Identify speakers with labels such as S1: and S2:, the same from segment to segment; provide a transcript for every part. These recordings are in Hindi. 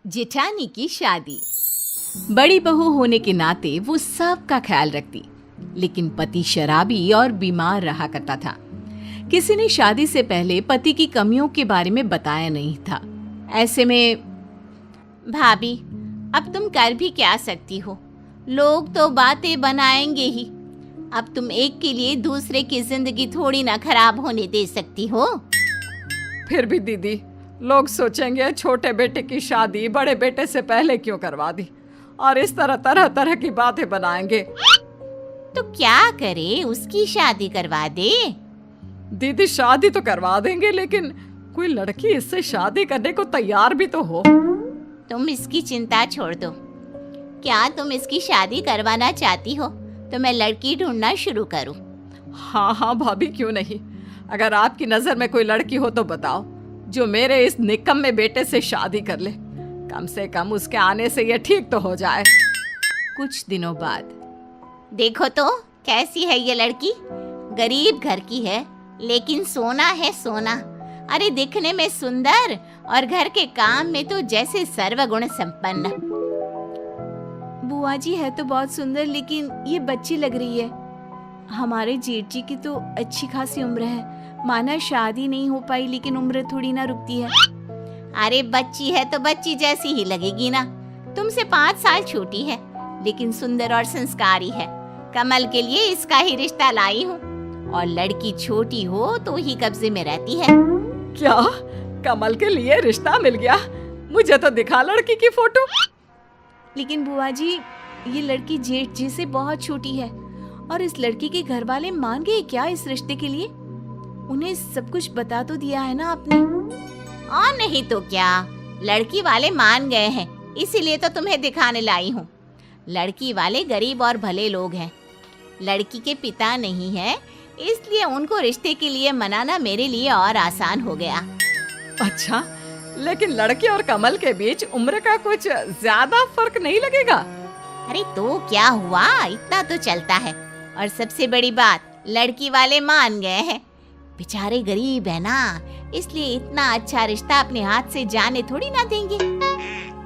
S1: जेठानी की शादी। बड़ी बहू होने के नाते वो सबका ख्याल रखती, लेकिन पति शराबी और बीमार रहा करता था। किसी ने शादी से पहले पति की कमियों के बारे में बताया नहीं था। ऐसे में
S2: भाभी, अब तुम कर भी क्या सकती हो, लोग तो बातें बनाएंगे ही। अब तुम एक के लिए दूसरे की जिंदगी थोड़ी ना खराब होने दे सकती हो।
S3: फिर भी दीदी, लोग सोचेंगे छोटे बेटे की शादी बड़े बेटे से पहले क्यों करवा दी, और इस तरह तरह तरह की बातें बनाएंगे।
S2: तो क्या करे, उसकी शादी करवा दे।
S3: दीदी शादी तो करवा देंगे, लेकिन कोई लड़की इससे शादी करने को तैयार भी तो हो।
S2: तुम इसकी चिंता छोड़ दो। क्या तुम इसकी शादी करवाना चाहती हो तो मैं लड़की ढूंढना शुरू करूं?
S3: हाँ हाँ भाभी, क्यों नहीं। अगर आपकी नजर में कोई लड़की हो तो बताओ, जो मेरे इस निकम्मे बेटे से शादी कर ले। कम से कम उसके आने से ये ठीक तो हो जाए।
S1: कुछ दिनों बाद
S2: देखो तो कैसी है ये लड़की। गरीब घर की है, लेकिन सोना है सोना। अरे दिखने में सुंदर और घर के काम में तो जैसे सर्वगुण संपन्न।
S1: बुआ जी है तो बहुत सुंदर, लेकिन ये बच्ची लग रही है। हमारे जेठ जी की तो अच्छी खासी उम्र है, माना शादी नहीं हो पाई, लेकिन उम्र थोड़ी ना रुकती है।
S2: अरे बच्ची है तो बच्ची जैसी ही लगेगी ना। तुमसे 5 साल छोटी है, लेकिन सुंदर और संस्कारी है। कमल के लिए इसका ही रिश्ता लाई हूँ, और लड़की छोटी हो तो ही कब्जे में रहती है।
S3: क्या कमल के लिए रिश्ता मिल गया? मुझे तो दिखा लड़की की फोटो।
S1: लेकिन बुआ जी, ये लड़की जेठ जी से बहुत छोटी है, और इस लड़की के घर वाले मान गए क्या इस रिश्ते के लिए? उन्हें सब कुछ बता तो दिया है ना आपने?
S2: और नहीं तो क्या, लड़की वाले मान गए हैं, इसीलिए तो तुम्हें दिखाने लाई हूँ। लड़की वाले गरीब और भले लोग हैं, लड़की के पिता नहीं है, इसलिए उनको रिश्ते के लिए मनाना मेरे लिए और आसान हो गया।
S3: अच्छा, लेकिन लड़की और कमल के बीच उम्र का कुछ ज्यादा फर्क नहीं लगेगा?
S2: अरे तो क्या हुआ, इतना तो चलता है। और सबसे बड़ी बात, लड़की वाले मान गए हैं। बेचारे गरीब है ना, इसलिए इतना अच्छा रिश्ता अपने हाथ से जाने थोड़ी ना देंगे।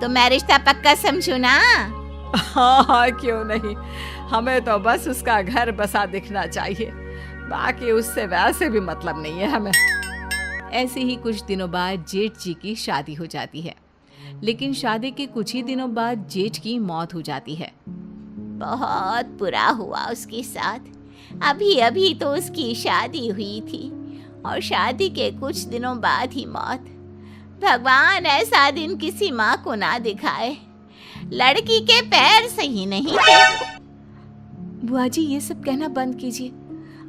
S2: तो मैं रिश्ता पक्का समझू ना?
S3: हाँ हाँ, क्यों नहीं। हमें तो बस उसका घर बसा दिखना चाहिए, बाकी उससे वैसे भी मतलब नहीं है हमें।
S1: ऐसे ही कुछ दिनों बाद जेठ जी की शादी हो जाती है, लेकिन शादी के कुछ ही दिनों बाद जेठ की मौत हो जाती है।
S2: बहुत बुरा हुआ उसके साथ। अभी अभी तो उसकी शादी हुई थी, और शादी के कुछ दिनों बाद ही मौत। भगवान ऐसा दिन किसी माँ को ना दिखाए। लड़की के पैर सही नहीं थे।
S1: बुआ जी, ये सब कहना बंद कीजिए।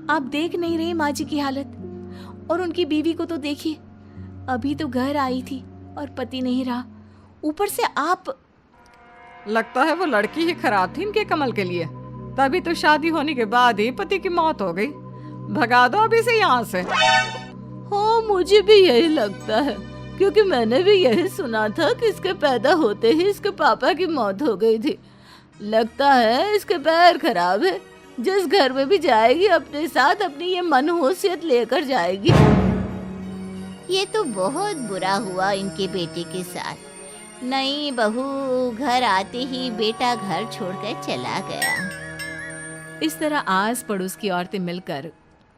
S1: आप देख नहीं रहे माँ जी की हालत, और उनकी बीवी को तो देखिए, अभी तो घर आई थी और पति नहीं रहा, ऊपर से आप।
S3: लगता है वो लड़की ही खराब थी इनके कमल के लिए, तभी तो शादी होने के बाद ही पति की मौत हो गई। भगा दो अभी से यहाँ से।
S4: हाँ, मुझे भी यही लगता है, क्योंकि मैंने भी यही सुना था कि इसके पैदा होते ही इसके पापा की मौत हो गई थी। लगता है इसके पैर खराब है। जिस घर में भी जाएगी अपने साथ अपनी ये मनहूसियत लेकर जाएगी।
S2: ये तो बहुत बुरा हुआ इनके बेटे के साथ। नई बहू घर आते ही बेटा घर छोड़कर चला गया।
S1: इस तरह आस पड़ोस की औरतें मिलकर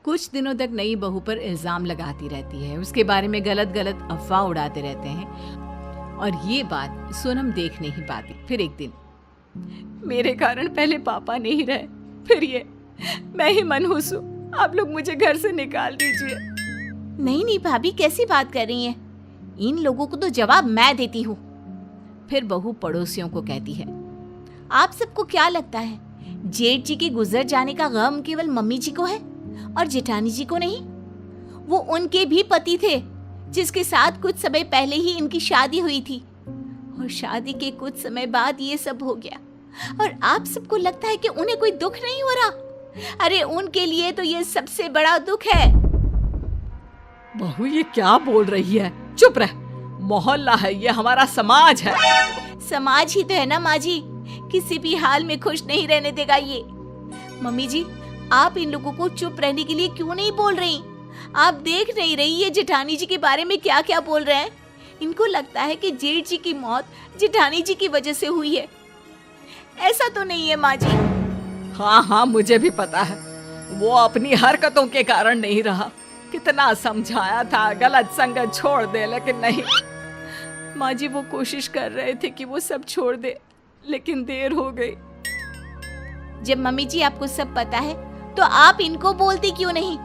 S1: कुछ दिनों तक नई बहू पर इल्जाम लगाती रहती है, उसके बारे में गलत गलत अफवाह उड़ाते रहते हैं, और ये बात सोनम देख नहीं पाती। फिर एक दिन,
S3: मेरे कारण पहले पापा नहीं रहे, फिर ये मैं ही मनहूस हूँ। आप लोग मुझे घर से निकाल दीजिए।
S2: नहीं नहीं भाभी, कैसी बात कर रही हैं? इन लोगों को तो जवाब मैं देती हूँ।
S1: फिर बहू पड़ोसियों को कहती है, आप सबको क्या लगता है जेठ जी के गुजर जाने का गम केवल मम्मी जी को है और जेठानी जी को नहीं? वो उनके भी पति थे, जिसके साथ कुछ समय पहले ही इनकी शादी हुई थी, और शादी के कुछ समय बाद ये सब हो गया, और आप सबको लगता है कि उन्हें कोई दुख नहीं हो रहा? अरे उनके लिए तो ये सबसे बड़ा दुख है।
S3: बहू, ये क्या बोल रही है? चुप रह। मोहल्ला है ये, हमारा समाज है।
S2: समाज ही तो है ना माँ जी, किसी भी हाल में खुश नहीं रहने देगा ये।
S1: मम्मी जी, आप इन लोगों को चुप रहने के लिए क्यों नहीं बोल रही? आप देख नहीं रही ये जेठानी जी के बारे में क्या क्या बोल रहे हैं? इनको लगता है कि जेठ जी की मौत जेठानी जी की वजह से हुई है। ऐसा तो नहीं है माँ जी।
S3: हाँ हाँ, मुझे भी पता है, वो अपनी हरकतों के कारण नहीं रहा। कितना समझाया था गलत संगत छोड़ दे, लेकिन नहीं।
S1: माँ जी वो कोशिश कर रहे थे कि वो सब छोड़ दे, लेकिन देर हो गई। जब मम्मी जी आपको सब पता है तो आप इनको बोलती क्यों नहीं?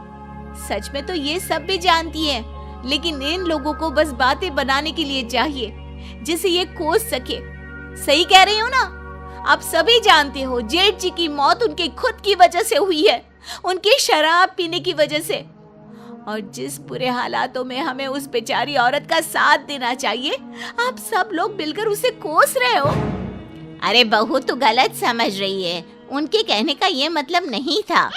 S1: सच में तो ये सब भी जानती हैं, लेकिन इन लोगों को बस बातें बनाने के लिए चाहिए जिसे ये कोस सके। सही कह रही हो ना? आप सभी जानते हो जेठ जी की मौत उनके खुद की वजह से हुई है, उनके शराब पीने की वजह से। और जिस बुरे हालातों में हमें उस बेचारी औरत का साथ देना चाहिए, आप सब लोग मिलकर उसे कोस रहे हो।
S2: अरे बहू तू गलत समझ रही है, उनके कहने का ये मतलब नहीं था।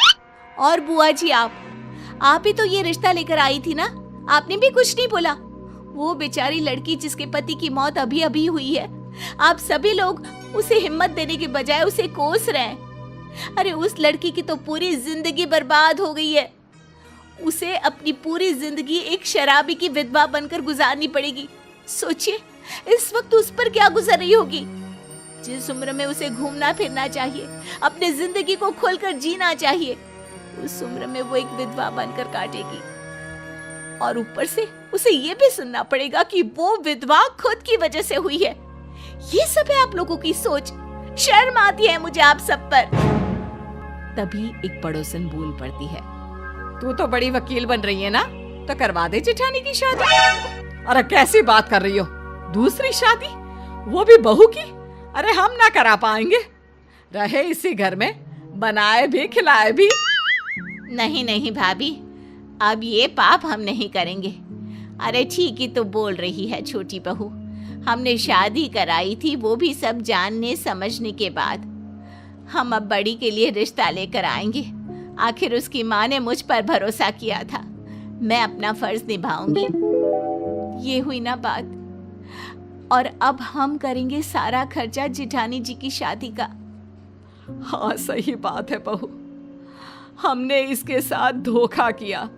S1: और बुआ जी आप ही तो ये रिश्ता लेकर आई थी ना, आपने भी कुछ नहीं बोला। वो बेचारी लड़की जिसके पति की मौत अभी अभी हुई है, आप सभी लोग उसे हिम्मत देने के बजाय उसे कोस रहे हैं। अरे उस लड़की की तो पूरी जिंदगी बर्बाद हो गई है। उसे अपनी पूरी जिंदगी एक शराबी की विधवा बनकर गुजारनी पड़ेगी। सोचिए इस वक्त उस पर क्या गुजर रही होगी। जिस उम्र में उसे घूमना फिरना चाहिए, अपने जिंदगी को खोलकर जीना चाहिए, उस उम्र में वो एक विधवा बनकर काटेगी। और ऊपर से उसे ये भी सुनना पड़ेगा कि वो विधवा खुद की वजह से हुई है। ये सब है आप लोगों की सोच। शर्म आती है मुझे आप सब पर।
S3: तभी एक पड़ोसन बोल पड़ती है, तू तो बड़ी वकील बन रही है ना, तो करवा दे जेठानी की शादी। अरे कैसी बात कर रही हो, दूसरी शादी, वो भी बहू की? अरे हम ना करा पाएंगे, रहे इसी घर में, बनाए भी खिलाए भी।
S2: नहीं नहीं भाभी, अब ये पाप हम नहीं करेंगे। अरे ठीक ही तो बोल रही है छोटी बहू, हमने शादी कराई थी वो भी सब जानने समझने के बाद। हम अब बड़ी के लिए रिश्ता लेकर आएंगे। आखिर उसकी माँ ने मुझ पर भरोसा किया था, मैं अपना फर्ज निभाऊंगी।
S1: ये हुई ना बात। और अब हम करेंगे सारा खर्चा जेठानी जी की शादी का।
S3: हाँ सही बात है बहू, हमने इसके साथ धोखा किया।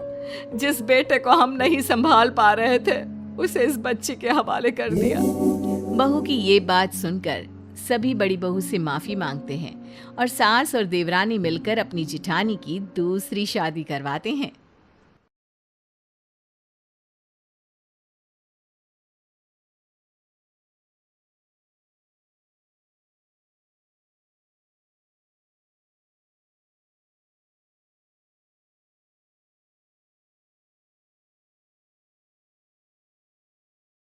S3: जिस बेटे को हम नहीं संभाल पा रहे थे, उसे इस बच्ची के हवाले कर दिया।
S1: बहू की ये बात सुनकर सभी बड़ी बहू से माफी मांगते हैं और सास और देवरानी मिलकर अपनी जेठानी की दूसरी शादी करवाते हैं।